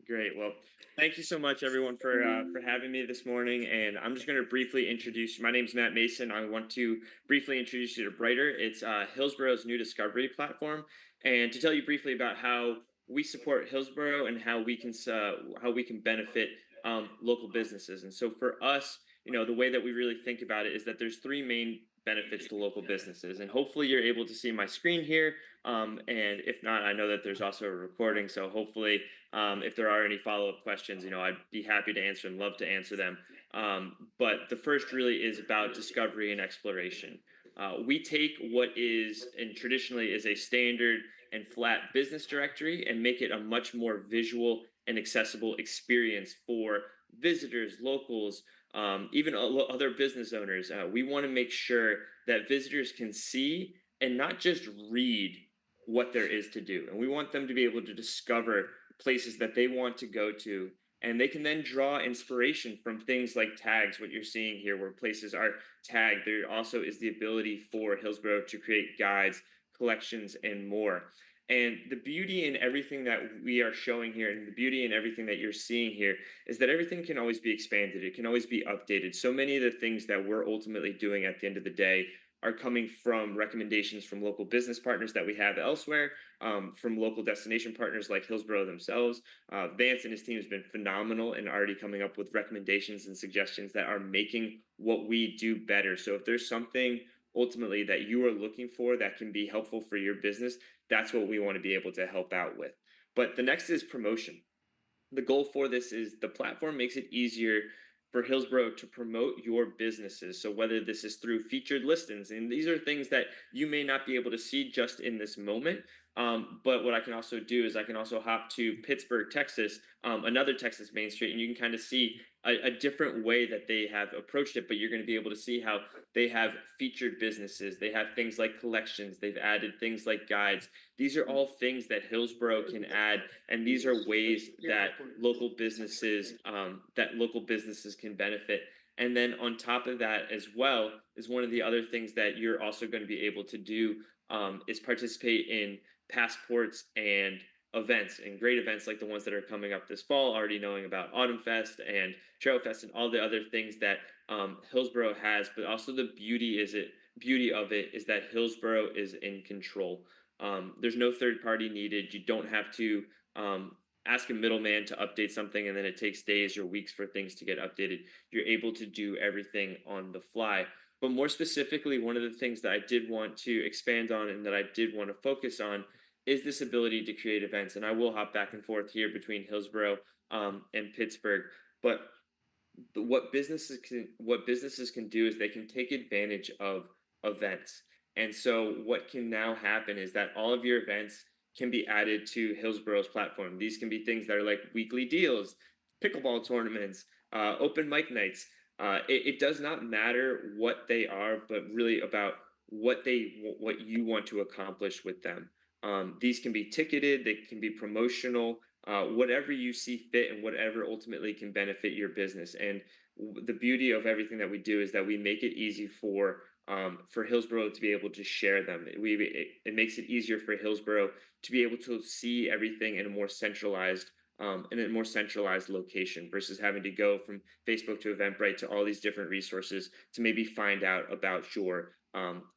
Great. Well, thank you so much, everyone, for having me this morning. And I'm just going to briefly introduce. My name's Matt Mason. I want to briefly introduce you to Brightr. It's Hillsboro's new discovery platform, and to tell you briefly about how we support Hillsboro and how we can benefit local businesses. And so for us, the way that we really think about it is that there's three main benefits to local businesses, and hopefully you're able to see my screen here. And if not, I know that there's also a recording, so hopefully if there are any follow-up questions, I'd be happy to answer and love to answer them. But the first really is about discovery and exploration. We take what is and traditionally is a standard and flat business directory and make it a much more visual and accessible experience for visitors, locals, even other business owners. We want to make sure that visitors can see and not just read what there is to do. And we want them to be able to discover places that they want to go to. And they can then draw inspiration from things like tags, what you're seeing here, where places are tagged. There also is the ability for Hillsborough to create guides, collections, and more. And the beauty in everything that we are showing here, and the beauty in everything that you're seeing here, is that everything can always be expanded. It can always be updated. So many of the things that we're ultimately doing at the end of the day are coming from recommendations from local business partners that we have elsewhere, from local destination partners like Hillsborough themselves. Vance and his team has been phenomenal in already coming up with recommendations and suggestions that are making what we do better. So if there's something ultimately that you are looking for that can be helpful for your business, that's what we want to be able to help out with. But the next is promotion. The goal for this is the platform makes it easier for Hillsborough to promote your businesses. So whether this is through featured listings, and these are things that you may not be able to see just in this moment. But what I can also do is I can also hop to Pittsburgh, Texas, another Texas Main Street, and you can kind of see a different way that they have approached it. But you're going to be able to see how they have featured businesses. They have things like collections. They've added things like guides. These are all things that Hillsborough can add, and these are ways that local businesses can benefit. And then on top of that, as well, is one of the other things that you're also going to be able to do, is participate in passports and events, and great events like the ones that are coming up this fall. Already knowing about Autumn Fest and Trail Fest and all the other things that Hillsborough has, but also the beauty of it is that Hillsborough is in control. There's no third party needed. You don't have to ask a middleman to update something and then it takes days or weeks for things to get updated. You're able to do everything on the fly. But more specifically, one of the things that I did want to expand on and that I did want to focus on is this ability to create events. And I will hop back and forth here between Hillsborough and Pittsburgh. But what businesses can do is they can take advantage of events. And so what can now happen is that all of your events can be added to Hillsborough's platform. These can be things that are like weekly deals, pickleball tournaments, open mic nights. It does not matter what they are, but really about what you want to accomplish with them. These can be ticketed, they can be promotional, whatever you see fit and whatever ultimately can benefit your business. And the beauty of everything that we do is that we make it easy for Hillsborough to be able to share them. It makes it easier for Hillsborough to be able to see everything in a more centralized location versus having to go from Facebook to Eventbrite to all these different resources to maybe find out about your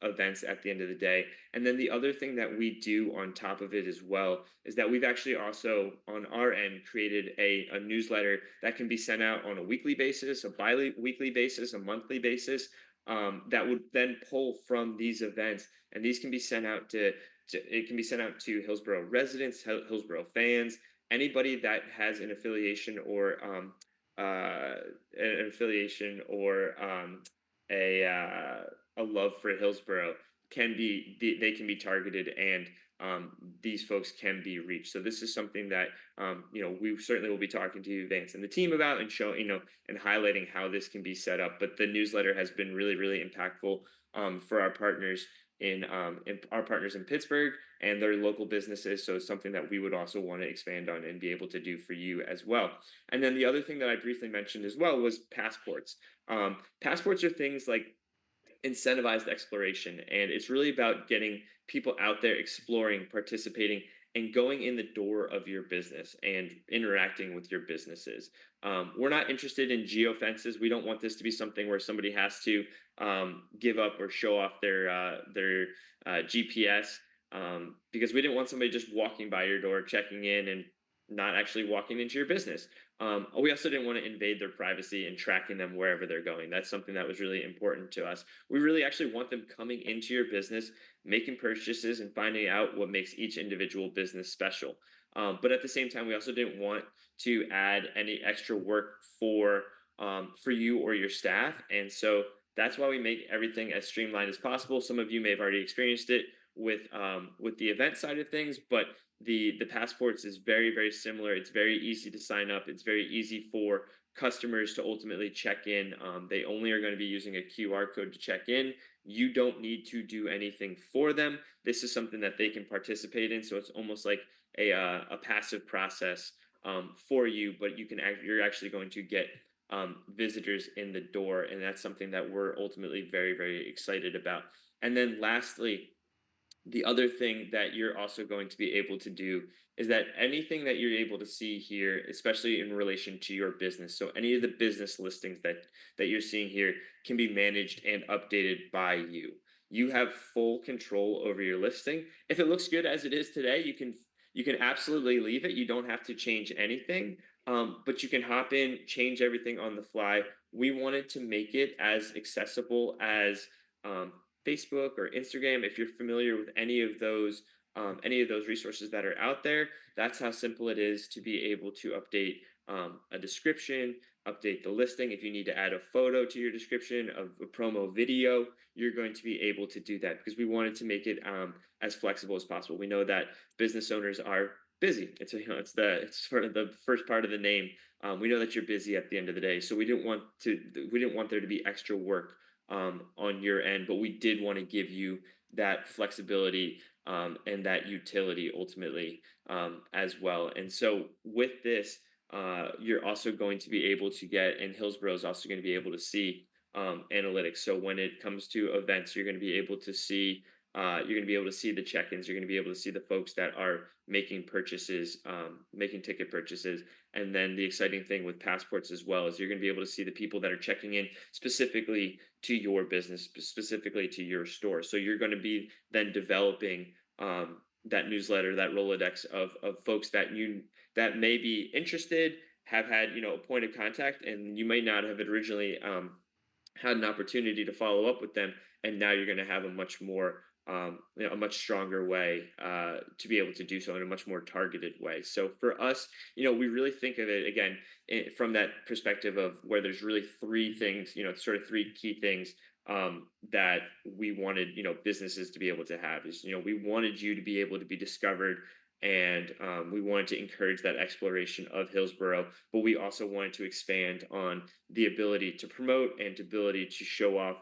events at the end of the day. And then the other thing that we do on top of it as well is that we've actually also on our end created a newsletter that can be sent out on a weekly basis, a bi-weekly basis, a monthly basis, that would then pull from these events, and these can be sent out to Hillsborough residents, Hillsborough fans, anybody that has an affiliation or a love for Hillsborough they can be targeted, and these folks can be reached. So this is something that we certainly will be talking to Vance and the team about and showing and highlighting how this can be set up. But the newsletter has been really really impactful for our partners in Pittsburgh and their local businesses. So it's something that we would also want to expand on and be able to do for you as well. And then the other thing that I briefly mentioned as well was passports. Passports are things like incentivized exploration, and it's really about getting people out there exploring, participating, and going in the door of your business and interacting with your businesses. We're not interested in geofences. We don't want this to be something where somebody has to give up or show off their GPS, because we didn't want somebody just walking by your door, checking in, and not actually walking into your business. We also didn't want to invade their privacy and tracking them wherever they're going. That's something that was really important to us. We really actually want them coming into your business, making purchases, and finding out what makes each individual business special. But at the same time, we also didn't want to add any extra work for you or your staff, and so that's why we make everything as streamlined as possible. Some of you may have already experienced it with the event side of things, but the passports is very similar. It's very easy to sign up. It's very easy for customers to ultimately check in. They only are going to be using a QR code to check in. You don't need to do anything for them. This is something that they can participate in. So it's almost like a passive process for you, but you're actually going to get visitors in the door, and that's something that we're ultimately very excited about. And then lastly, the other thing that you're also going to be able to do is that anything that you're able to see here, especially in relation to your business, so any of the business listings that you're seeing here can be managed and updated by you. You have full control over your listing. If it looks good as it is today, you can absolutely leave it. You don't have to change anything, but you can hop in, change everything on the fly. We wanted to make it as accessible as um, Facebook or Instagram. If you're familiar with any of those resources that are out there, that's how simple it is to be able to update a description, update the listing. If you need to add a photo to your description of a promo video, you're going to be able to do that because we wanted to make it as flexible as possible. We know that business owners are busy. It's sort of the first part of the name. We know that you're busy at the end of the day, so we didn't want there to be extra work on your end, but we did want to give you that flexibility and that utility ultimately as well. And so with this, you're also going to be able to get, and Hillsborough is also going to be able to see analytics. So when it comes to events, you're going to be able to see. You're going to be able to see the check-ins. You're going to be able to see the folks that are making purchases, making ticket purchases. And then the exciting thing with passports as well is you're going to be able to see the people that are checking in specifically to your business, specifically to your store. So you're going to be then developing that newsletter, that Rolodex of folks that may be interested, have had a point of contact, and you may not have originally had an opportunity to follow up with them, and now you're going to have a much more a much stronger way to be able to do so in a much more targeted way. So for us, we really think of it again from that perspective of where there's really three things, sort of three key things that we wanted, businesses to be able to have is, we wanted you to be able to be discovered, and we wanted to encourage that exploration of Hillsboro, but we also wanted to expand on the ability to promote and the ability to show off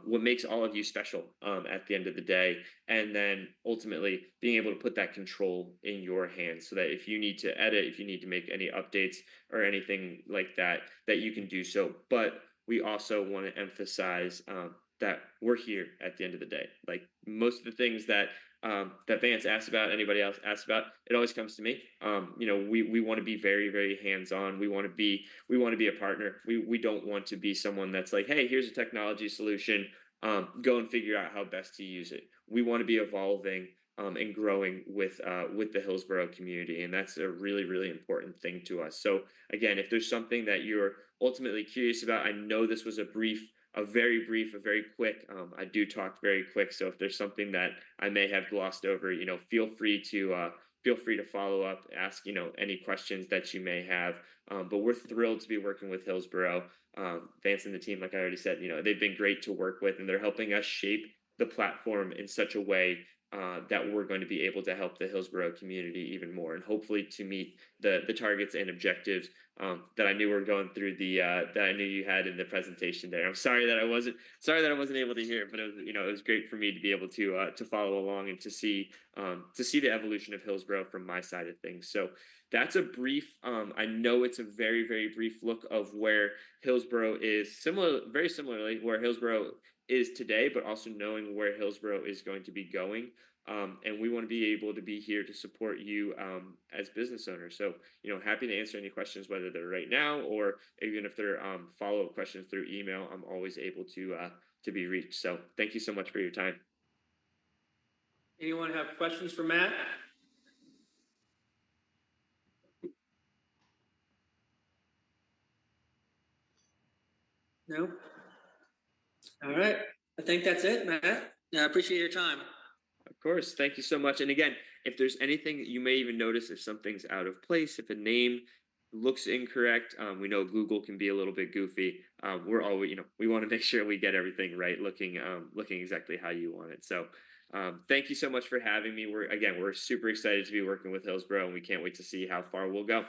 what makes all of you special at the end of the day, and then ultimately being able to put that control in your hands so that if you need to edit, if you need to make any updates or anything like that, that you can do so. But we also want to emphasize that we're here at the end of the day. Like most of the things that Vance asked about, anybody else asked about, it always comes to me. We want to be very hands on. We want to be a partner. We don't want to be someone that's like, hey, here's a technology solution. Go and figure out how best to use it. We want to be evolving and growing with the Hillsborough community, and that's a really important thing to us. So again, if there's something that you're ultimately curious about, I know this was a very brief, a very quick. I do talk very quick, so if there's something that I may have glossed over, feel free to follow up, ask any questions that you may have. But we're thrilled to be working with Hillsborough. Vance and the team, like I already said, they've been great to work with, and they're helping us shape the platform in such a way that we're going to be able to help the Hillsborough community even more, and hopefully to meet the targets and objectives that I knew were going through that I knew you had in the presentation there. I'm sorry that I wasn't able to hear it, but it was great for me to be able to follow along and to see the evolution of Hillsborough from my side of things. So that's a brief. I know it's a very brief look of where Hillsborough is very similarly where Hillsborough is today, but also knowing where Hillsborough is going to be going. and we want to be able to be here to support you as business owners. So, happy to answer any questions, whether they're right now or even if they're follow up questions through email. I'm always able to be reached. So, thank you so much for your time. Anyone have questions for Matt? No? All right. I think that's it, Matt. Yeah, I appreciate your time. Of course. Thank you so much. And again, if there's anything you may even notice if something's out of place, if a name looks incorrect, we know Google can be a little bit goofy. We're always, we want to make sure we get everything right, looking exactly how you want it. So, thank you so much for having me. We're super excited to be working with Hillsboro, and we can't wait to see how far we'll go.